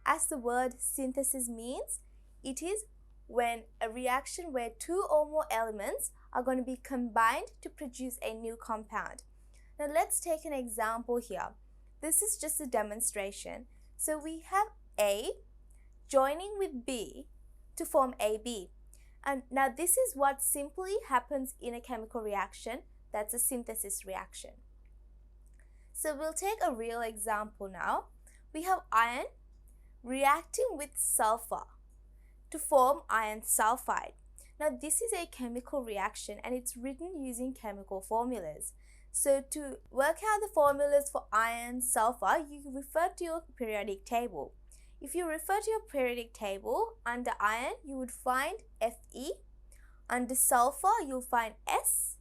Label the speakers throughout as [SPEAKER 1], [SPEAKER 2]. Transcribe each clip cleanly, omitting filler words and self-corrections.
[SPEAKER 1] as the word synthesis means, it is when a reaction where two or more elements are going to be combined to produce a new compound. Now let's take an example here. This is just a demonstration. So we have A joining with B to form AB. And now this is what simply happens in a chemical reaction. That's a synthesis reaction. So we'll take a real example now. We have iron reacting with sulfur to form iron sulfide. Now this is a chemical reaction and it's written using chemical formulas. So to work out the formulas for iron, sulfur, you refer to your periodic table. If you refer to your periodic table, under iron you would find Fe, under sulfur you'll find S,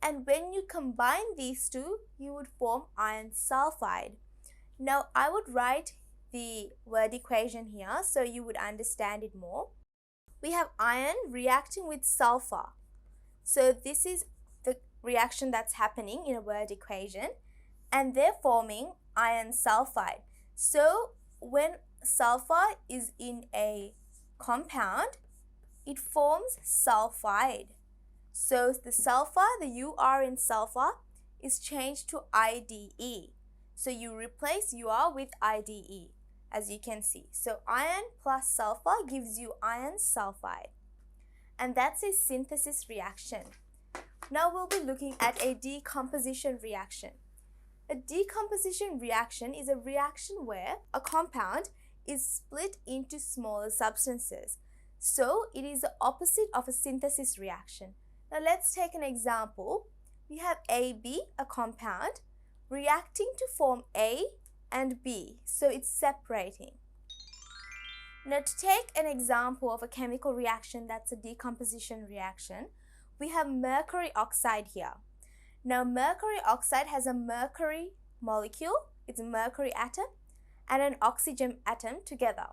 [SPEAKER 1] and when you combine these two you would form iron sulfide. Now I would write the word equation here so you would understand it more. We have iron reacting with sulfur. So this is the reaction that's happening in a word equation, and they're forming iron sulfide. So when sulfur is in a compound, it forms sulfide. So the sulfur, the UR in sulfur is changed to IDE. So you replace UR with IDE, as you can see. So iron plus sulfur gives you iron sulfide. And that's a synthesis reaction. Now we'll be looking at a decomposition reaction. A decomposition reaction is a reaction where a compound is split into smaller substances. So it is the opposite of a synthesis reaction. Now let's take an example. We have AB, a compound, reacting to form A and B. So it's separating. Now to take an example of a chemical reaction that's a decomposition reaction, we have mercury oxide here. Now mercury oxide has a mercury molecule, it's a mercury atom, and an oxygen atom together.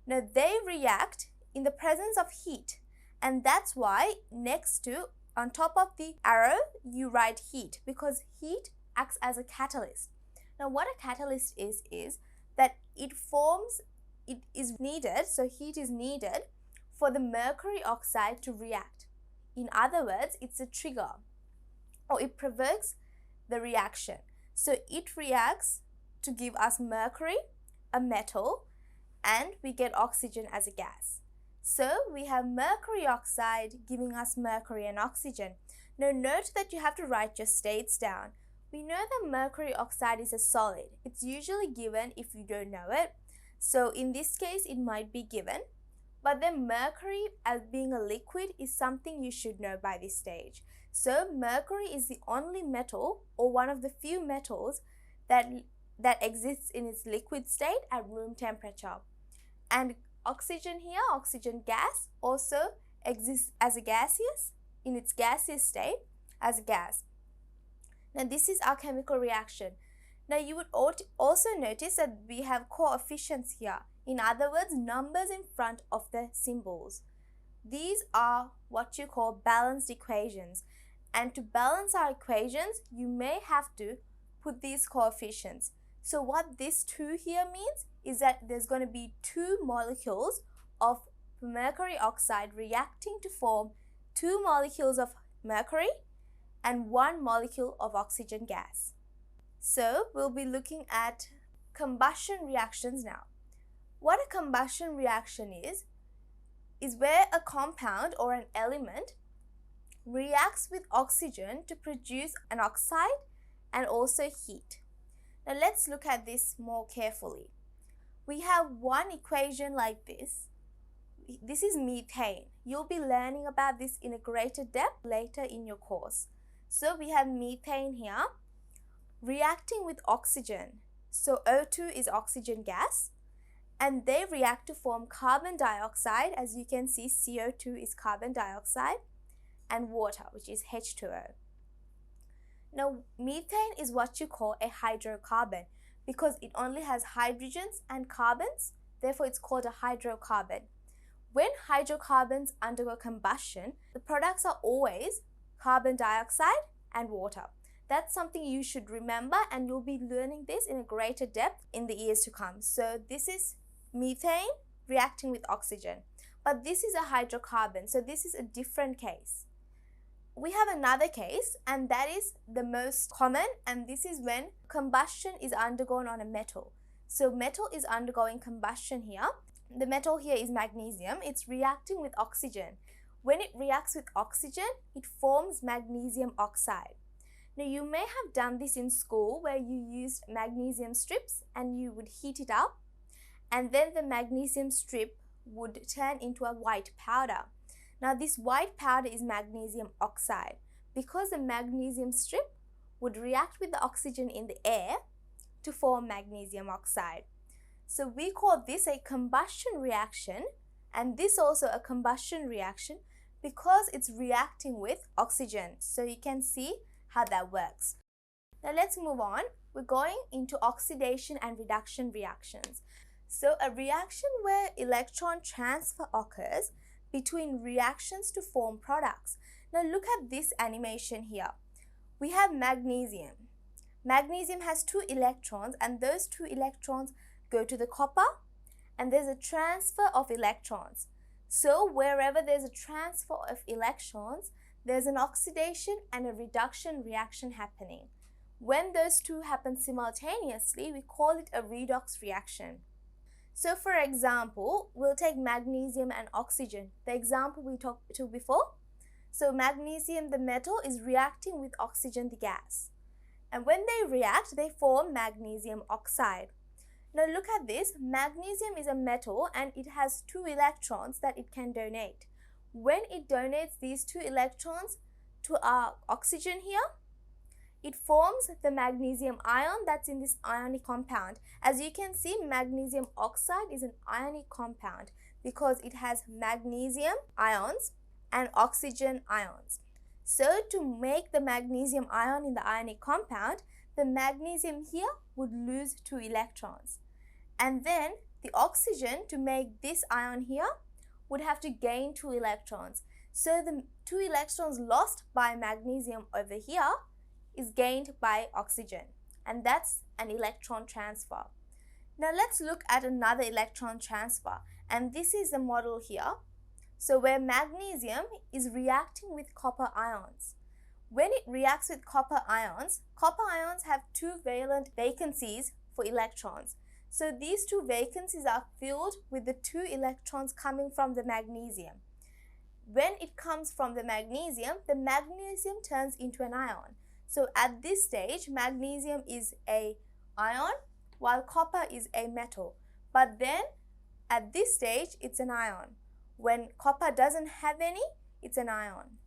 [SPEAKER 1] Now they react in the presence of heat, and that's why next to, on top of the arrow, you write heat, because heat acts as a catalyst. Now what a catalyst is that it is needed, so heat is needed for the mercury oxide to react. In other words, it's a trigger, or it provokes the reaction. So it reacts to give us mercury, a metal, and we get oxygen as a gas. So we have mercury oxide giving us mercury and oxygen. Now note that you have to write your states down. We know that mercury oxide is a solid. It's usually given if you don't know it. So in this case, it might be given. But then mercury as being a liquid is something you should know by this stage. So mercury is the only metal, or one of the few metals that exists in its liquid state at room temperature. And oxygen here, oxygen gas, also exists as a gaseous, in its gaseous state as a gas. Now this is our chemical reaction. Now you would also notice that we have coefficients here. In other words, numbers in front of the symbols. These are what you call balanced equations. And to balance our equations, you may have to put these coefficients. So what this 2 here means is that there's going to be 2 molecules of mercury oxide reacting to form 2 molecules of mercury and 1 molecule of oxygen gas. So we'll be looking at combustion reactions now. What a combustion reaction is where a compound or an element reacts with oxygen to produce an oxide and also heat. Now let's look at this more carefully. We have one equation like this. This is methane. You'll be learning about this in a greater depth later in your course. So we have methane here reacting with oxygen. So O2 is oxygen gas, and they react to form carbon dioxide. As you can see, CO2 is carbon dioxide, and water, which is H2O. Now methane is what you call a hydrocarbon because it only has hydrogens and carbons, therefore it's called a hydrocarbon. When hydrocarbons undergo combustion, the products are always carbon dioxide and water. That's something you should remember, and you'll be learning this in a greater depth in the years to come. So this is methane reacting with oxygen, but this is a hydrocarbon, so this is a different case. We have another case, and that is the most common, and this is when combustion is undergone on a metal. So metal is undergoing combustion here. The metal here is magnesium. It's reacting with oxygen. When it reacts with oxygen, it forms magnesium oxide. Now you may have done this in school where you used magnesium strips and you would heat it up, and then the magnesium strip would turn into a white powder. Now this white powder is magnesium oxide because the magnesium strip would react with the oxygen in the air to form magnesium oxide. So we call this a combustion reaction, and this also a combustion reaction because it's reacting with oxygen. So you can see how that works. Now let's move on. We're going into oxidation and reduction reactions. So a reaction where electron transfer occurs between reactions to form products. Now look at this animation here. We have magnesium. Magnesium has 2 electrons, and those 2 electrons go to the copper, and there's a transfer of electrons. So wherever there's a transfer of electrons, there's an oxidation and a reduction reaction happening. When those two happen simultaneously, we call it a redox reaction. So for example, we'll take magnesium and oxygen, the example we talked to before. So magnesium, the metal, is reacting with oxygen, the gas. And when they react, they form magnesium oxide. Now look at this. Magnesium is a metal and it has 2 electrons that it can donate. When it donates these 2 electrons to our oxygen here, it forms the magnesium ion that's in this ionic compound. As you can see, magnesium oxide is an ionic compound because it has magnesium ions and oxygen ions. So to make the magnesium ion in the ionic compound, the magnesium here would lose 2 electrons. And then the oxygen, to make this ion here, would have to gain 2 electrons. So the 2 electrons lost by magnesium over here is gained by oxygen, and that's an electron transfer. Now let's look at another electron transfer, and this is the model here. So where magnesium is reacting with copper ions. When it reacts with copper ions have 2 valent vacancies for electrons. So these 2 vacancies are filled with the 2 electrons coming from the magnesium. When it comes from the magnesium turns into an ion. So at this stage, magnesium is an ion while copper is a metal. But then at this stage, it's an ion. When copper doesn't have any, it's an ion.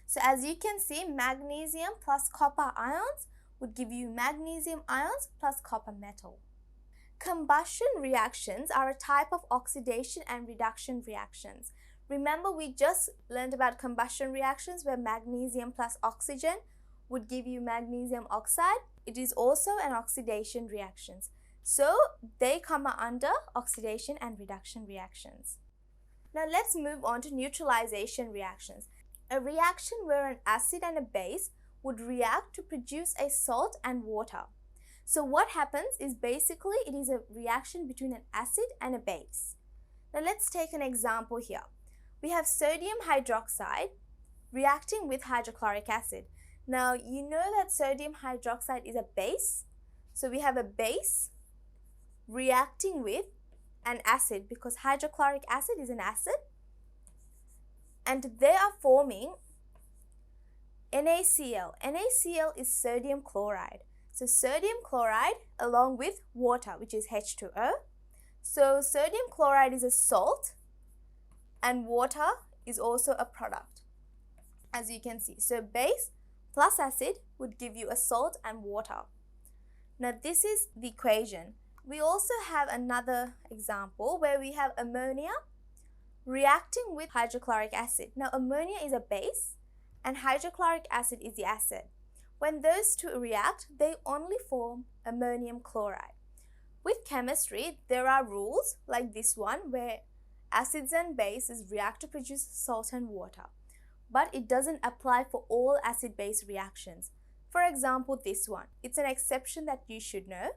[SPEAKER 1] So as you can see, magnesium plus copper ions would give you magnesium ions plus copper metal. Combustion reactions are a type of oxidation and reduction reactions. Remember, we just learned about combustion reactions where magnesium plus oxygen would give you magnesium oxide. It is also an oxidation reactions. So they come under oxidation and reduction reactions. Now let's move on to neutralization reactions. A reaction where an acid and a base would react to produce a salt and water. So what happens is basically it is a reaction between an acid and a base. Now let's take an example here. We have sodium hydroxide reacting with hydrochloric acid. Now you know that sodium hydroxide is a base. So we have a base reacting with an acid because hydrochloric acid is an acid. And they are forming NaCl. NaCl is sodium chloride. So sodium chloride along with water, which is H2O. So sodium chloride is a salt and water is also a product, as you can see. So base plus acid would give you a salt and water. Now this is the equation. We also have another example where we have ammonia reacting with hydrochloric acid. Now ammonia is a base and hydrochloric acid is the acid. When those two react, they only form ammonium chloride. With chemistry, there are rules like this one where acids and bases react to produce salt and water. But it doesn't apply for all acid-base reactions. For example, this one. It's an exception that you should know.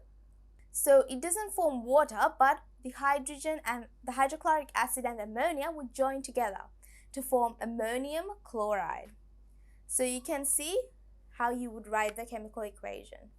[SPEAKER 1] So it doesn't form water, but the hydrogen and the hydrochloric acid and ammonia would join together to form ammonium chloride. So you can see how you would write the chemical equation.